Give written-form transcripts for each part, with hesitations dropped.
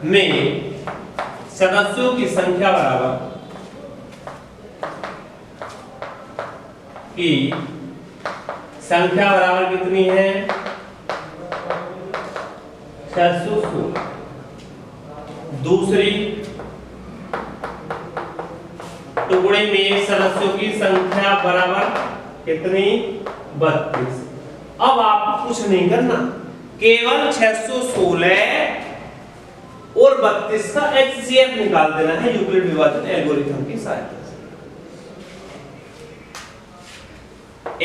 में सदस्यों की संख्या बराबर कितनी है? 616। दूसरी टुकड़े में सदस्यों की संख्या बराबर कितनी? 32। अब आपको कुछ नहीं करना, केवल 616 और 32 का HCF निकाल देना है यूक्लिड विभाजन एल्गोरिथम की सहायता से।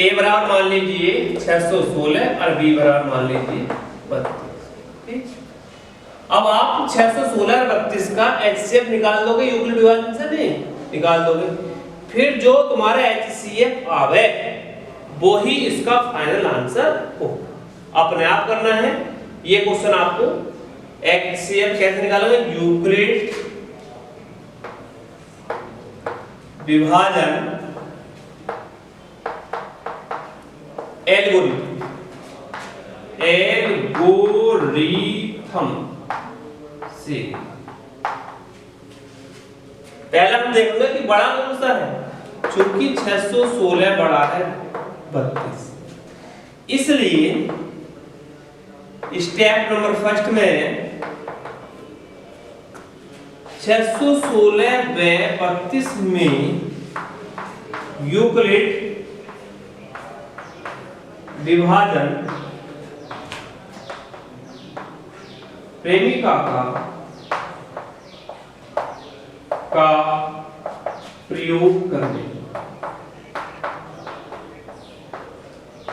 A बराबर मान लीजिए 616 और B बराबर मान लीजिए 32। अब आप 616 और 32 का HCF निकाल दोगे यूक्लिड विभाजन से, नहीं निकाल दोगे, फिर जो तुम्हारा HCF आवे वो ही इसका फाइनल आंसर हो। अपने आप करना है ये क्वेश्चन। आपको HCF कैसे निकालोगे? यूक्लिड विभाजन एल्गोरिथम से। पहला हम देखेंगे कि बड़ा कौन सा है, चूंकि 616 बड़ा है 32, इसलिए स्टेप नंबर फर्स्ट में 616 व 32 में यूक्लिड विभाजन प्रेमिका का प्रयोग करने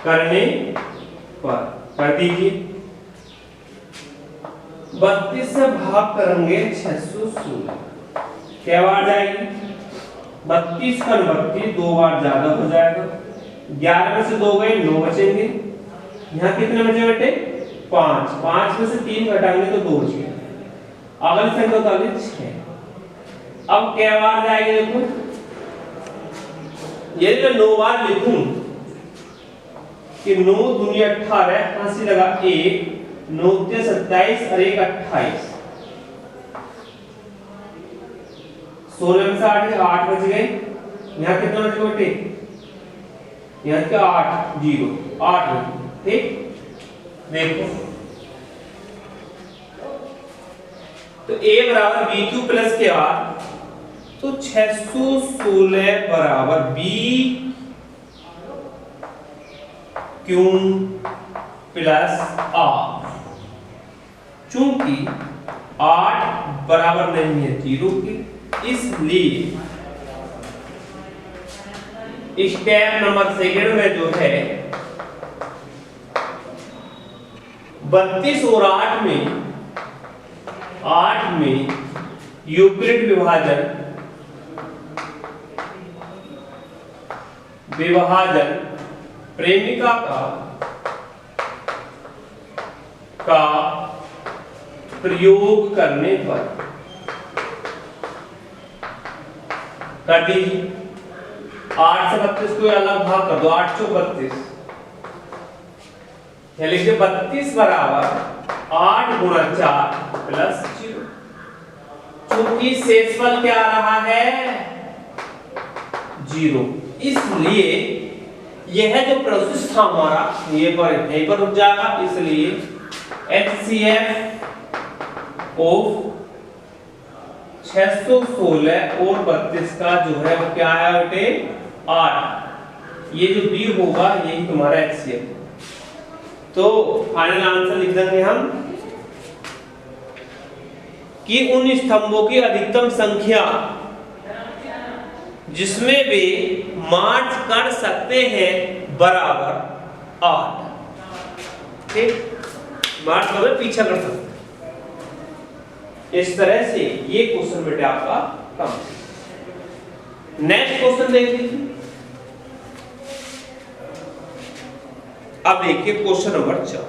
पर कर दीजिए। 32 से भाग करेंगे 616, क्या बार जाएगी? 32 का 32 दो बार ज्यादा हो जाएगा। 11 में से 2 गए 9 बचेंगे। यहाँ कितने बचे बेटे? 5। 5 में से 3 घटाएंगे तो 2 बचेंगे। अगली संख्या होता 6। अब क्या बार जाएगी? देखो यदि मैं 9 बार लिखूं कि 9 दूनी 18, 80 लगा 1, 9 के 27 और 1 28, 16 में से 8 बच गए। यहाँ कितना बचे बेटे? यहाँ क्या 8 0 8। ठीक, देखो तो A बराबर BQ प्लस के R, तो 616 बराबर BQ प्लस R। चूंकि 8 बराबर नहीं है 0 के, इसलिए स्टेप नंबर सेकंड में जो है 32 और 8 में यूक्लिड विभाजन प्रेमिका का प्रयोग करने पर कर दीजिए। 8 से 32 को अलग भाग कर दो, 8 चौक 32, लिखिए 32 बराबर 8 गुणा 4 प्लस 0। चूंकि शेषफल क्या आ रहा है? 0, इसलिए यह जो प्रोसेस था हमारा यहीं पर रुक जाएगा। इसलिए HCF ऑफ 616 और 32 का जो है वो क्या है बेटे? 8। ये जो B होगा यही तुम्हारा HCF। तो फाइनल आंसर लिख देंगे हम कि उन स्तंभों की अधिकतम संख्या जिसमें वे मार्च कर सकते हैं बराबर 8। ठीक, मार्च मतलब पीछा कर सकते हैं। इस तरह से ये क्वेश्चन बेटे आपका कम। नेक्स्ट क्वेश्चन देख लीजिए। अब देखिए क्वेश्चन नंबर 4।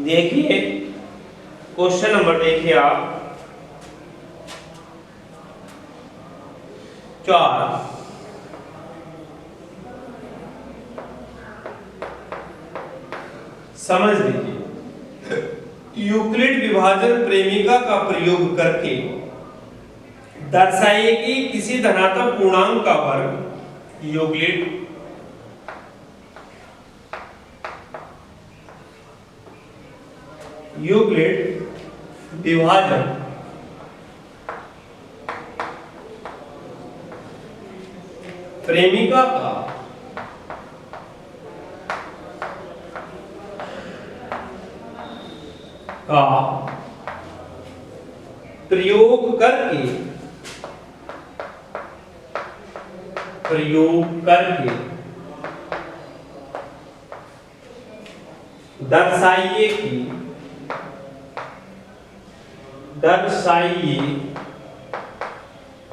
देखिए क्वेश्चन नंबर देखिए आप 4। समझ लीजिए, यूक्लिड विभाजन प्रेमिका का प्रयोग करके दर्शाइए कि किसी धनात्मक पूर्णांक का वर्ग यूक्लिड विभाजन प्रेमिका का प्रयोग करके दर्शाइए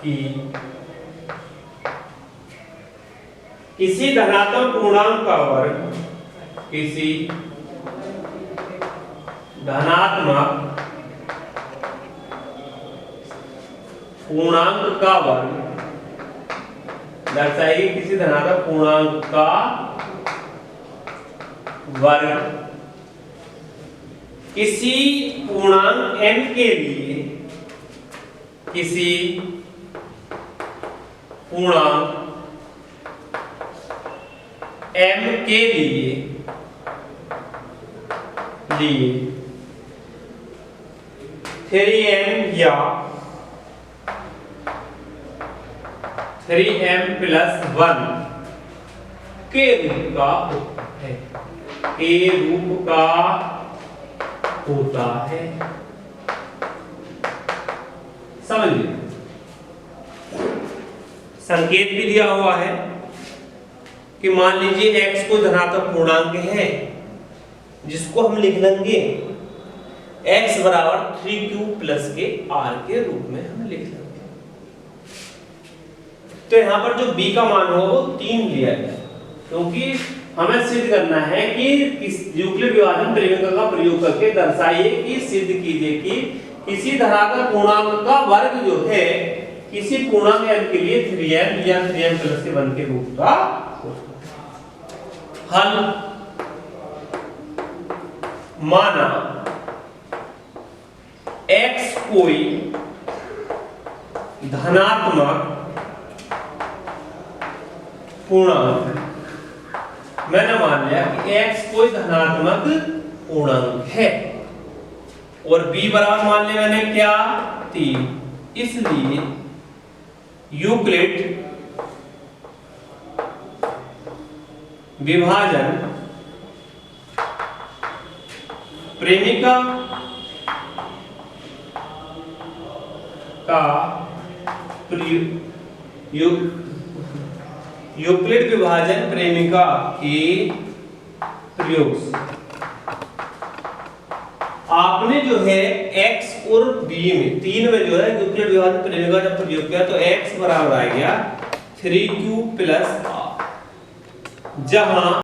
कि किसी धनात्मक पूर्णांक का वर्ग दर्शाइए किसी धनात्मक पूर्णांक का वर्ग किसी पूर्णांक m के लिए लिए 3m या 3m + 1 के रूप का होता है। समझिए, संकेत भी दिया हुआ है कि मान लीजिए x कोई धनात्मक पूर्णांक है जिसको हम लिख लेंगे x = 3q + के r के रूप में हम लिख लेंगे। तो यहां पर जो b का मान हो वो 3 लिया गया, क्योंकि हमें सिद्ध करना है कि यूक्लिड विभाजन प्रेमिका का प्रयोग करके दर्शाइए कि सिद्ध कीजिए कि किसी धनात्मक पूर्णांक का वर्ग जो है किसी पूर्णांक m के लिए 3m या 3m + 1 के रूप का हल। माना x कोई धनात्मक पूर्णांक है। मैंने मान लिया कि x कोई धनात्मक पूर्णांक है और b बराबर मान लिया मैंने क्या 3। इसलिए यूक्लिड विभाजन प्रेमिका का यूक्लिड विभाजन प्रेमिका के प्रयोग से आपने जो है x और b में 3 में जो है यूक्लिड विभाजन प्रेमिका जब प्रयोग किया तो x बराबर आ गया 3q + r, जहां